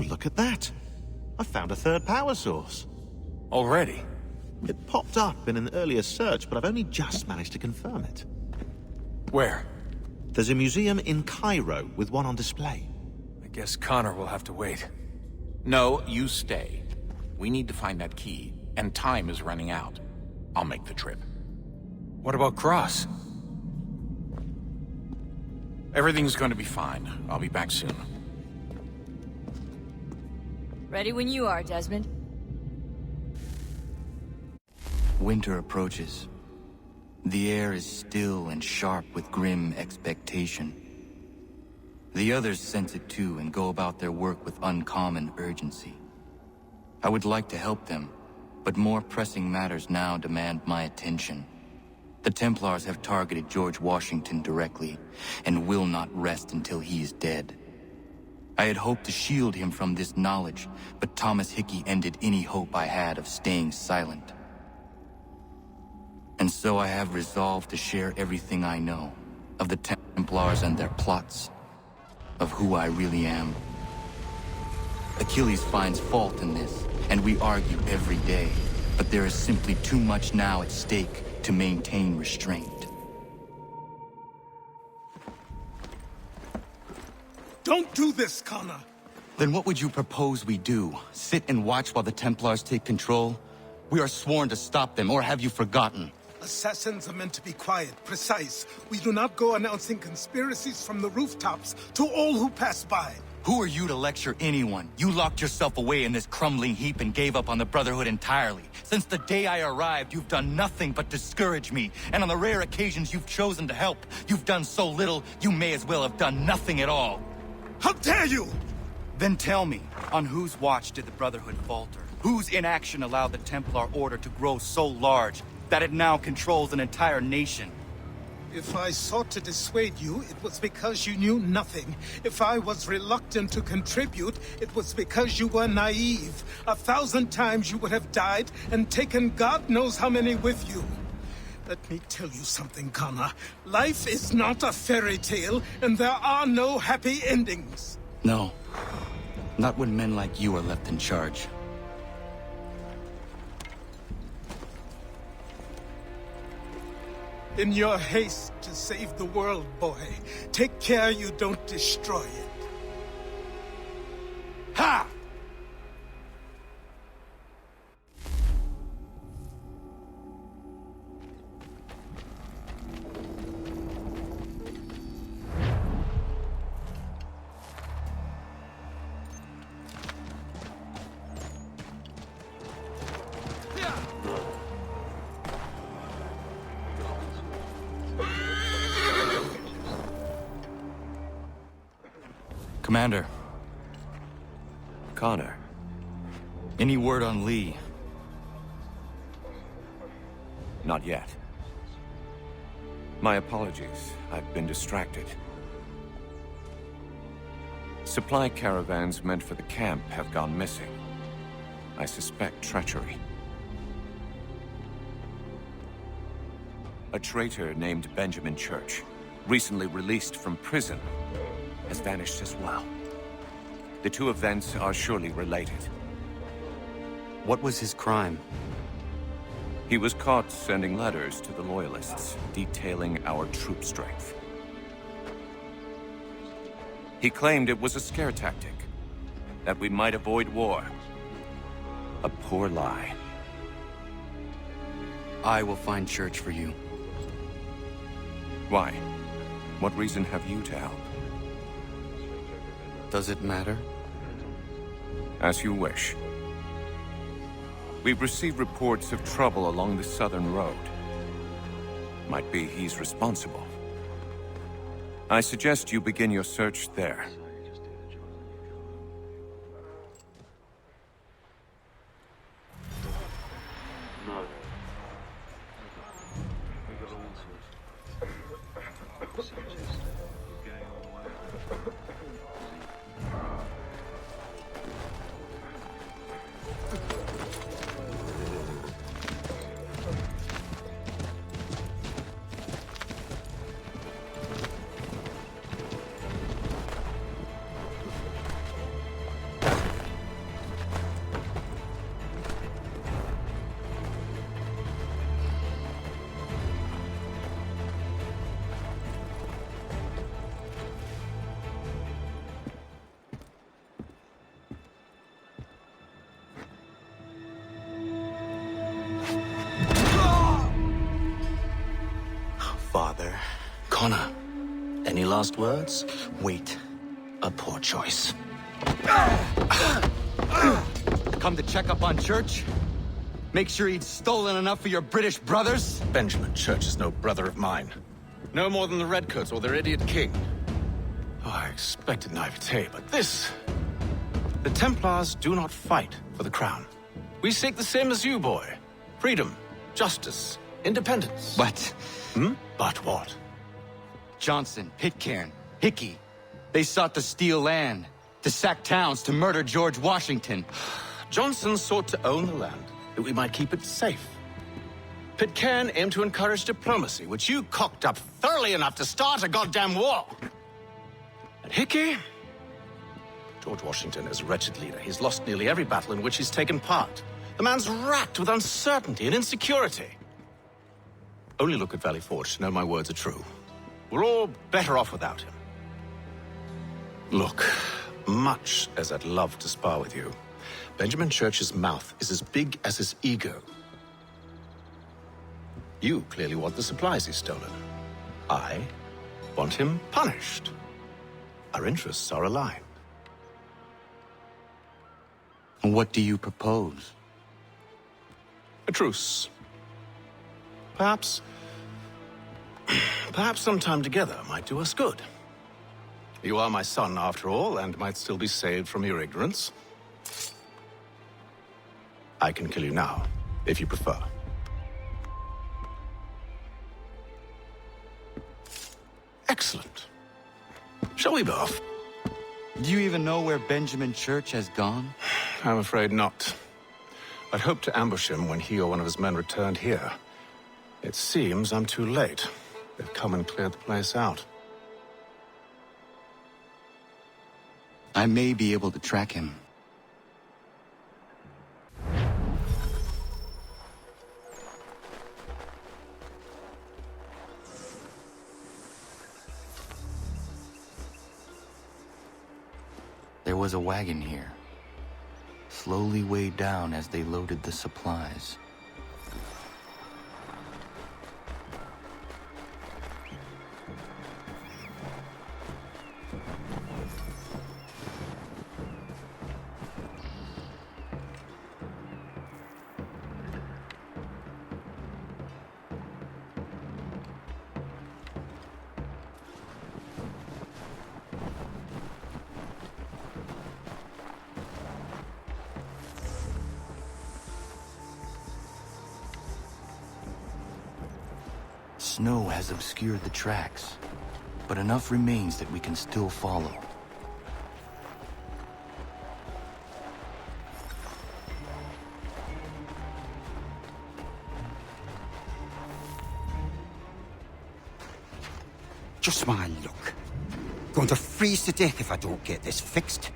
Look at that. I found a third power source. Already? It popped up in an earlier search, but I've only just managed to confirm it. Where? There's a museum in Cairo with one on display. I guess Connor will have to wait. No, you stay. We need to find that key, and time is running out. I'll make the trip. What about Cross? Everything's going to be fine. I'll be back soon. Ready when you are, Desmond. Winter approaches. The air is still and sharp with grim expectation. The others sense it too and go about their work with uncommon urgency. I would like to help them, but more pressing matters now demand my attention. The Templars have targeted George Washington directly, and will not rest until he is dead. I had hoped to shield him from this knowledge, but Thomas Hickey ended any hope I had of staying silent. And so I have resolved to share everything I know, of the Templars and their plots, of who I really am. Achilles finds fault in this, and we argue every day, but there is simply too much now at stake to maintain restraint. Don't do this, Connor! Then what would you propose we do? Sit and watch while the Templars take control? We are sworn to stop them, or have you forgotten? Assassins are meant to be quiet, precise. We do not go announcing conspiracies from the rooftops to all who pass by. Who are you to lecture anyone? You locked yourself away in this crumbling heap and gave up on the Brotherhood entirely. Since the day I arrived, you've done nothing but discourage me. And on the rare occasions you've chosen to help, you've done so little, you may as well have done nothing at all. How dare you! Then tell me, on whose watch did the Brotherhood falter? Whose inaction allowed the Templar Order to grow so large that it now controls an entire nation? If I sought to dissuade you, it was because you knew nothing. If I was reluctant to contribute, it was because you were naive. 1,000 times you would have died and taken God knows how many with you. Let me tell you something, Connor. Life is not a fairy tale, and there are no happy endings. No. Not when men like you are left in charge. In your haste to save the world, boy, take care you don't destroy it. Ha! Commander, Connor. any word on Lee? Not yet. My apologies. I've been distracted. Supply caravans meant for the camp have gone missing. I suspect treachery. A traitor named Benjamin Church, recently released from prison, has vanished as well. The two events are surely related. What was his crime? He was caught sending letters to the Loyalists, detailing our troop strength. He claimed it was a scare tactic, that we might avoid war. A poor lie. I will find Church for you. Why? What reason have you to help? Does it matter? As you wish. We've received reports of trouble along the southern road. Might be he's responsible. I suggest you begin your search there. Connor, any last words? Wait. A poor choice. Come to check up on Church? Make sure he'd stolen enough for your British brothers? Benjamin Church is no brother of mine. No more than the Redcoats or their idiot king. Oh, I expected naivete, but this... The Templars do not fight for the crown. We seek the same as you, boy. Freedom, justice, independence. But... But what? Johnson, Pitcairn, Hickey, they sought to steal land, to sack towns, to murder George Washington. Johnson sought to own the land, that we might keep it safe. Pitcairn aimed to encourage diplomacy, which you cocked up thoroughly enough to start a goddamn war. And Hickey? George Washington is a wretched leader. He's lost nearly every battle in which he's taken part. The man's racked with uncertainty and insecurity. Only look at Valley Forge to know my words are true. We're all better off without him. Look, much as I'd love to spar with you, Benjamin Church's mouth is as big as his ego. You clearly want the supplies he's stolen. I want him punished. Our interests are aligned. What do you propose? A truce. Perhaps some time together might do us good. You are my son, after all, and might still be saved from your ignorance. I can kill you now, if you prefer. Excellent. Shall we be off? Do you even know where Benjamin Church has gone? I'm afraid not. I'd hoped to ambush him when he or one of his men returned here. It seems I'm too late. They've come and cleared the place out. I may be able to track him. There was a wagon here, slowly weighed down as they loaded the supplies. Snow has obscured the tracks, but enough remains that we can still follow. Just my luck. Going to freeze to death if I don't get this fixed.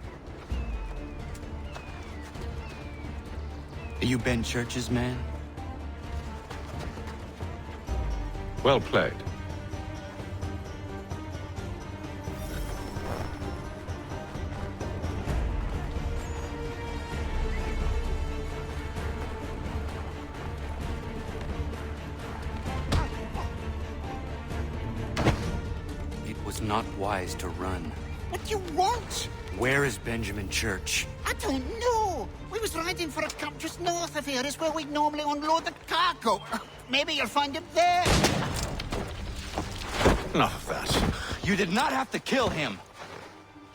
Are you Ben Church's man? Well played. It was not wise to run. What do you want? Where is Benjamin Church? I don't know. We was riding for a camp just north of here. Is where we'd normally unload the cargo. Maybe you'll find him there. Enough of that. You did not have to kill him.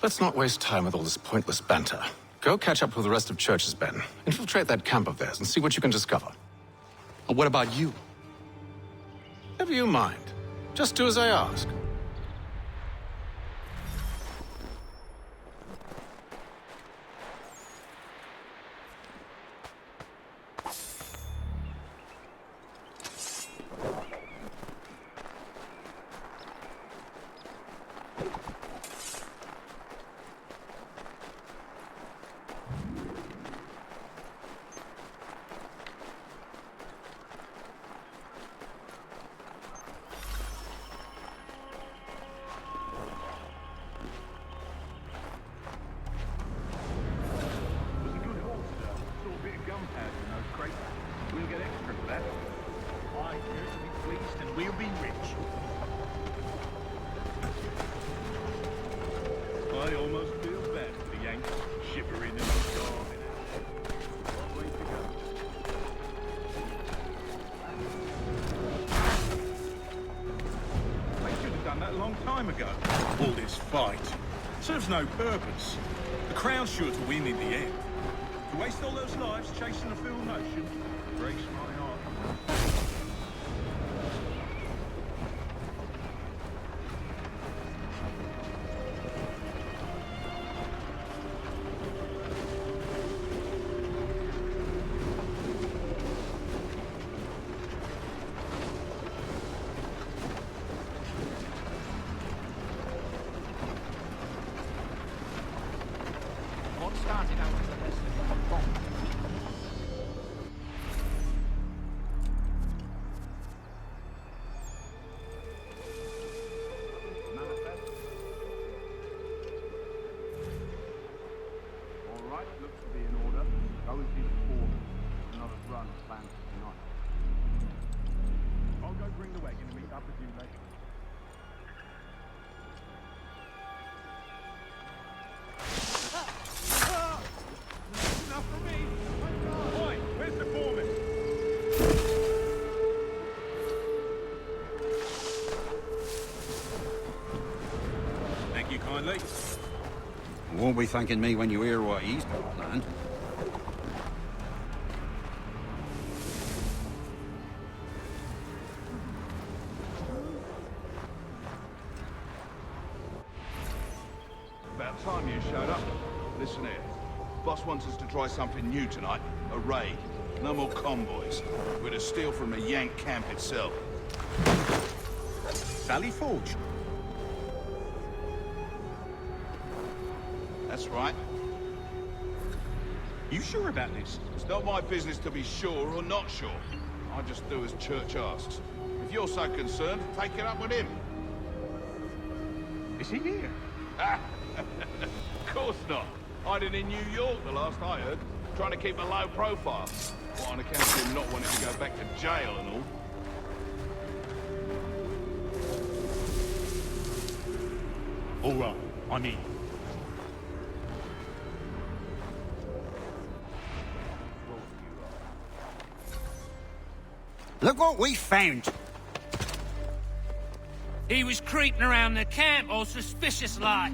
Let's not waste time with all this pointless banter. Go catch up with the rest of Church's men. Infiltrate that camp of theirs and see what you can discover. And what about you? Never you mind. Just do as I ask. time ago. All this fight serves no purpose. The Crown's sure to win in the end. To waste all those lives chasing a fool notion breaks my heart. You won't be thanking me when you hear what he's got planned. About time you showed up. Listen here. Boss wants us to try something new tonight. A raid. No more convoys. We're to steal from the Yank camp itself. Sally Forge. That's right. You sure about this? It's not my business to be sure or not sure. I just do as Church asks. If you're so concerned, take it up with him. Is he here? Of course not. Hiding in New York, the last I heard. Trying to keep a low profile. What, on account of him not wanting to go back to jail and all. All right, I'm in. Look what we found! He was creeping around the camp all suspicious-like.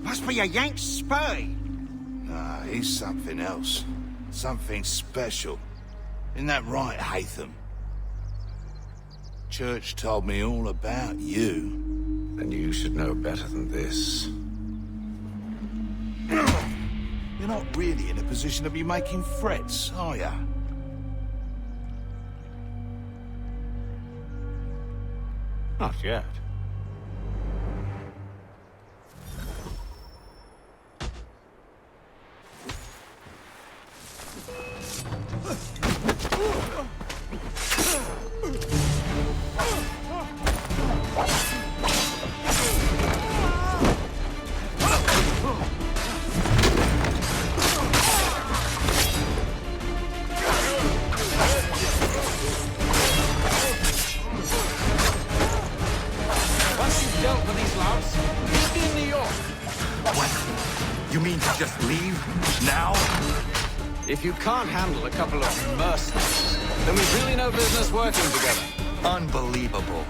Must be a Yank spy! Ah, he's something else. Something special. Isn't that right, Haytham? Church told me all about you. And you should know better than this. You're not really in a position to be making threats, are ya? Not yet. If you can't handle a couple of mercenaries, then we've really no business working together. Unbelievable.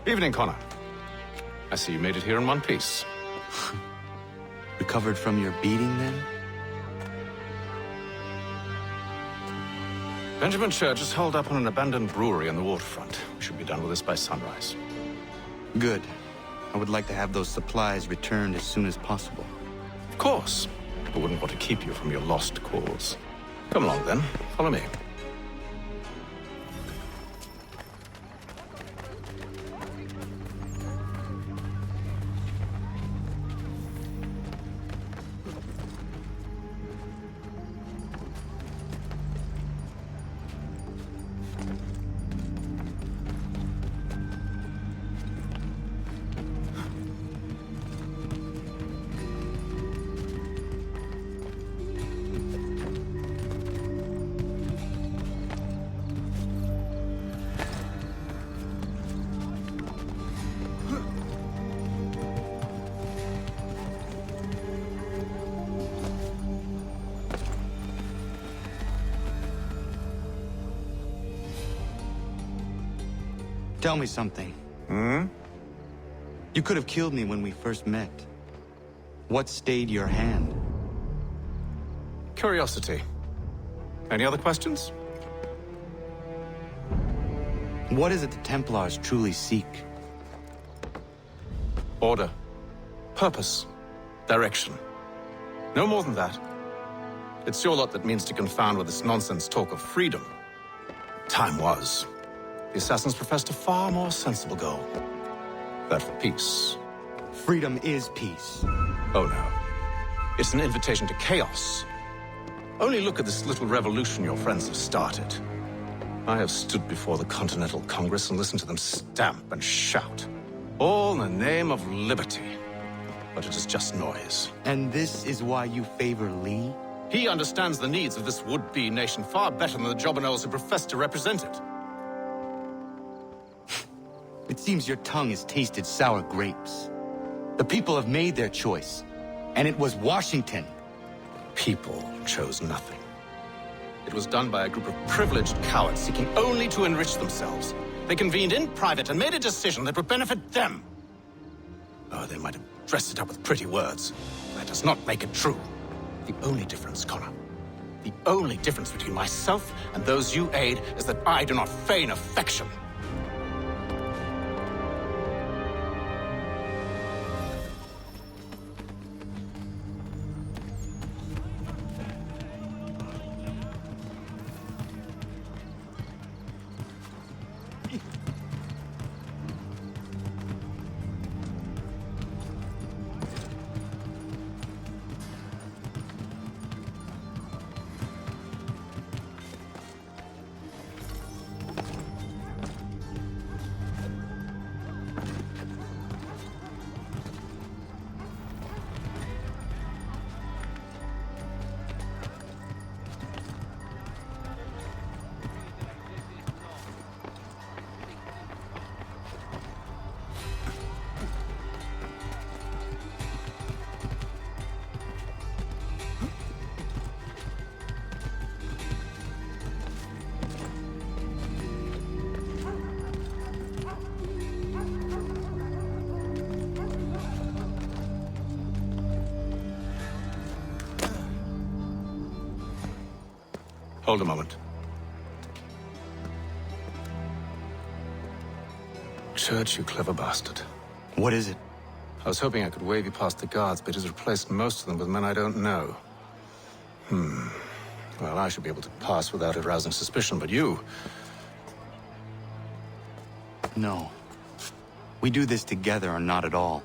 Evening, Connor. I see you made it here in one piece. Recovered from your beating, then? Benjamin Church is holed up on an abandoned brewery on the waterfront. We should be done with this by sunrise. Good. I would like to have those supplies returned as soon as possible. Of course. I wouldn't want to keep you from your lost cause. Come along, then. Follow me. Tell me something. You could have killed me when we first met. What stayed your hand? Curiosity. Any other questions? What is it the Templars truly seek? Order. Purpose. Direction. No more than that. It's your lot that means to confound with this nonsense talk of freedom. Time was. The assassins professed a far more sensible goal. That for peace. Freedom is peace. Oh no. It's an invitation to chaos. Only look at this little revolution your friends have started. I have stood before the Continental Congress and listened to them stamp and shout. All in the name of liberty. But it is just noise. And this is why you favor Lee? He understands the needs of this would-be nation far better than the jobberknolls who profess to represent it. It seems your tongue has tasted sour grapes. The people have made their choice, and it was Washington. People chose nothing. It was done by a group of privileged cowards seeking only to enrich themselves. They convened in private and made a decision that would benefit them. Oh, they might have dressed it up with pretty words. That does not make it true. The only difference, Connor, the only difference between myself and those you aid is that I do not feign affection. Hold a moment. Church, you clever bastard. What is it? I was hoping I could wave you past the guards, but he's replaced most of them with men I don't know. Well, I should be able to pass without arousing suspicion, but you... No. We do this together or not at all.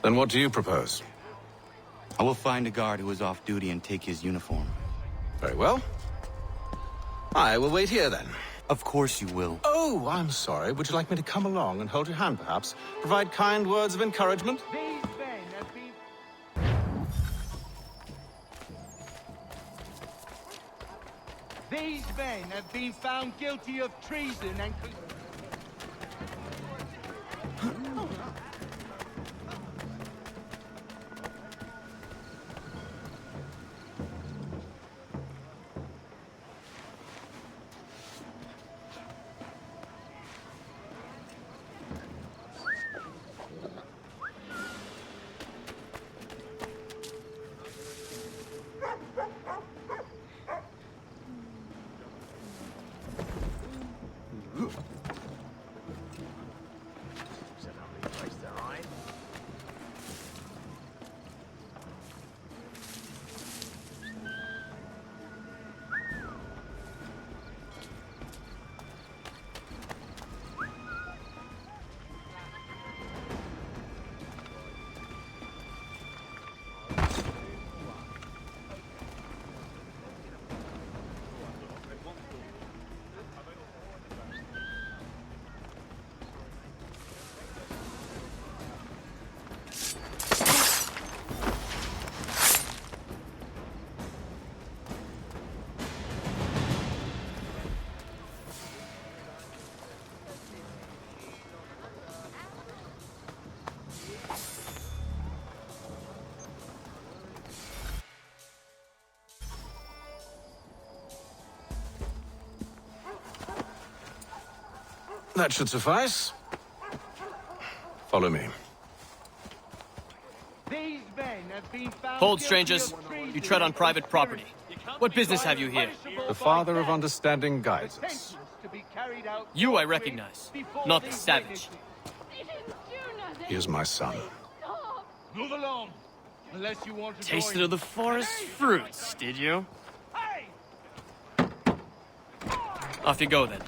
Then what do you propose? I will find a guard who is off duty and take his uniform. Very well. I will wait here then. Of course you will. Oh, I'm sorry. Would you like me to come along and hold your hand, perhaps? Provide kind words of encouragement? These men have been found guilty of treason and... That should suffice. Follow me. These men have been found Hold, guilty strangers. of treason You tread on and private property. What business have you here? The Father of Understanding guides us. to be carried out You I recognize, not the savage. He is my son. Move along, unless you want to Tasted join... of the forest fruits, did you? Hey! Off you go then.